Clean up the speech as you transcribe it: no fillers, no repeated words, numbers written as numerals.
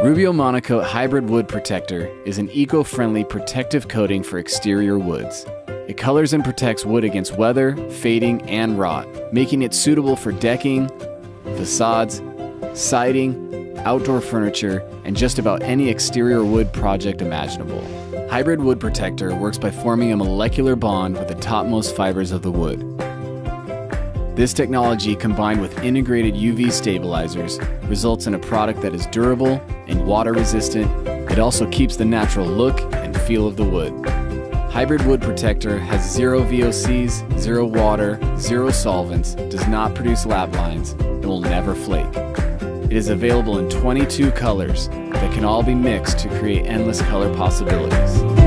Rubio Monocoat Hybrid Wood Protector is an eco-friendly protective coating for exterior woods. It colors and protects wood against weather, fading, and rot, making it suitable for decking, facades, siding, outdoor furniture, and just about any exterior wood project imaginable. Hybrid Wood Protector works by forming a molecular bond with the topmost fibers of the wood. This technology, combined with integrated UV stabilizers, results in a product that is durable and water resistant. It also keeps the natural look and feel of the wood. Hybrid Wood Protector has 0 VOCs, 0 water, 0 solvents, does not produce lap lines, and will never flake. It is available in 22 colors that can all be mixed to create endless color possibilities.